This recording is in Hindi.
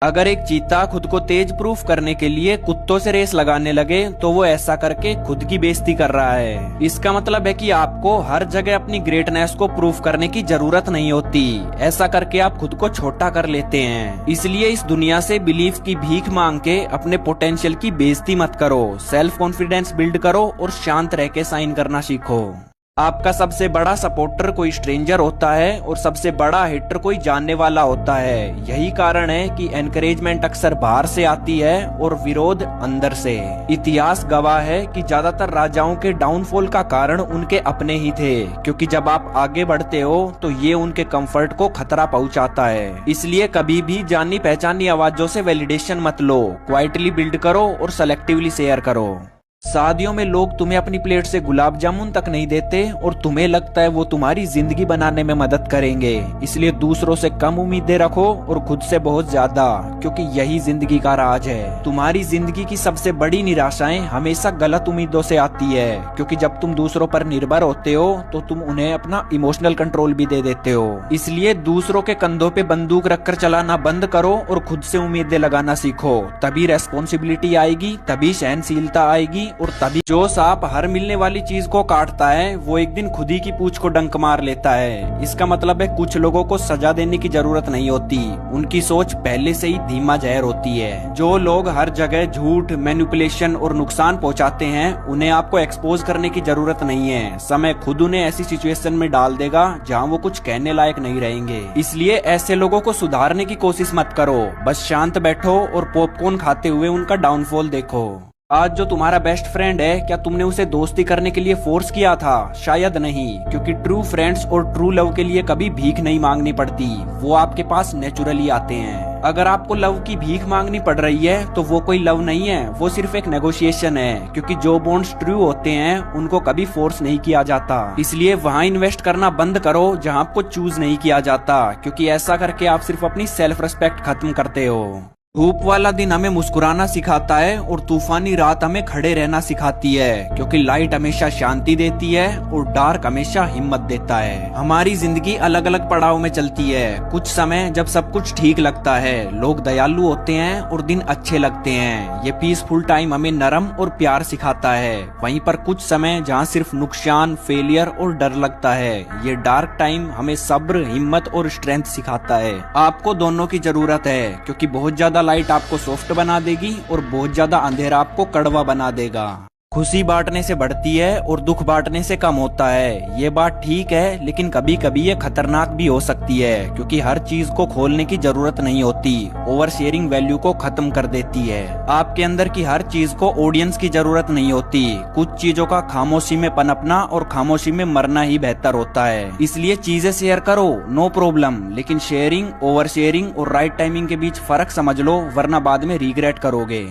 अगर एक चीता खुद को तेज प्रूफ करने के लिए कुत्तों से रेस लगाने लगे तो वो ऐसा करके खुद की बेइज्जती कर रहा है। इसका मतलब है कि आपको हर जगह अपनी ग्रेटनेस को प्रूफ करने की जरूरत नहीं होती। ऐसा करके आप खुद को छोटा कर लेते हैं। इसलिए इस दुनिया से बिलीफ की भीख मांग के अपने पोटेंशियल की बेइज्जती मत करो। सेल्फ कॉन्फिडेंस बिल्ड करो और शांत रह के साइन करना सीखो। आपका सबसे बड़ा सपोर्टर कोई स्ट्रेंजर होता है और सबसे बड़ा हिटर कोई जानने वाला होता है। यही कारण है कि एनकरेजमेंट अक्सर बाहर से आती है और विरोध अंदर से। इतिहास गवाह है कि ज्यादातर राजाओं के डाउनफॉल का कारण उनके अपने ही थे, क्योंकि जब आप आगे बढ़ते हो तो ये उनके कंफर्ट को खतरा पहुंचाता है। इसलिए कभी भी जानी पहचानी आवाजों से वैलिडेशन मत लो। क्वाइटली बिल्ड करो और सेलेक्टिवली शेयर करो। शादियों में लोग तुम्हें अपनी प्लेट से गुलाब जामुन तक नहीं देते और तुम्हें लगता है वो तुम्हारी जिंदगी बनाने में मदद करेंगे। इसलिए दूसरों से कम उम्मीदें रखो और खुद से बहुत ज्यादा, क्योंकि यही जिंदगी का राज है। तुम्हारी जिंदगी की सबसे बड़ी निराशाएं हमेशा गलत उम्मीदों से आती है, क्योंकि जब तुम दूसरों पर निर्भर होते हो तो तुम उन्हें अपना इमोशनल कंट्रोल भी दे देते हो। इसलिए दूसरों के कंधों पे बंदूक रखकर चलाना बंद करो और खुद से उम्मीदें लगाना सीखो। तभी रेस्पॉन्सिबिलिटी आएगी, तभी सहनशीलता आएगी और तभी जो सांप हर मिलने वाली चीज को काटता है वो एक दिन खुद ही की पूंछ को डंक मार लेता है। इसका मतलब है कुछ लोगों को सजा देने की जरूरत नहीं होती, उनकी सोच पहले से ही धीमा जहर होती है। जो लोग हर जगह झूठ, मैनिपुलेशन और नुकसान पहुंचाते हैं उन्हें आपको एक्सपोज करने की जरूरत नहीं है। समय खुद उन्हें ऐसी सिचुएशन में डाल देगा जहाँ वो कुछ कहने लायक नहीं रहेंगे। इसलिए ऐसे लोगों को सुधारने की कोशिश मत करो, बस शांत बैठो और पॉपकॉर्न खाते हुए उनका डाउनफॉल देखो। आज जो तुम्हारा बेस्ट फ्रेंड है, क्या तुमने उसे दोस्ती करने के लिए फोर्स किया था? शायद नहीं, क्योंकि ट्रू फ्रेंड्स और ट्रू लव के लिए कभी भीख नहीं मांगनी पड़ती, वो आपके पास नेचुरली आते हैं। अगर आपको लव की भीख मांगनी पड़ रही है तो वो कोई लव नहीं है, वो सिर्फ एक नेगोशिएशन है। क्योंकि जो बॉन्ड्स ट्रू होते हैं उनको कभी फोर्स नहीं किया जाता। इसलिए वहाँ इन्वेस्ट करना बंद करो जहाँ आपको चूज नहीं किया जाता, क्योंकि ऐसा करके आप सिर्फ अपनी सेल्फ रिस्पेक्ट खत्म करते हो। धूप वाला दिन हमें मुस्कुराना सिखाता है और तूफानी रात हमें खड़े रहना सिखाती है, क्योंकि लाइट हमेशा शांति देती है और डार्क हमेशा हिम्मत देता है। हमारी जिंदगी अलग अलग पड़ाव में चलती है। कुछ समय जब सब कुछ ठीक लगता है, लोग दयालु होते हैं और दिन अच्छे लगते हैं। ये पीसफुल टाइम हमें नरम और प्यार सिखाता है। वहीं पर कुछ समय जहाँ सिर्फ नुकसान, फेलियर और डर लगता है, ये डार्क टाइम हमें सब्र, हिम्मत और स्ट्रेंथ सिखाता है। आपको दोनों की जरूरत है, क्योंकि बहुत ज्यादा लाइट आपको सॉफ्ट बना देगी और बहुत ज्यादा अंधेरा आपको कड़वा बना देगा। खुशी बांटने से बढ़ती है और दुख बांटने से कम होता है। ये बात ठीक है, लेकिन कभी कभी ये खतरनाक भी हो सकती है, क्योंकि हर चीज को खोलने की जरूरत नहीं होती। ओवर शेयरिंग वैल्यू को खत्म कर देती है। आपके अंदर की हर चीज को ऑडियंस की जरूरत नहीं होती। कुछ चीजों का खामोशी में पनपना और खामोशी में मरना ही बेहतर होता है। इसलिए चीजें शेयर करो, नो प्रॉब्लम, लेकिन शेयरिंग, ओवर शेयरिंग और राइट टाइमिंग के बीच फर्क समझ लो, वरना बाद में रिग्रेट करोगे।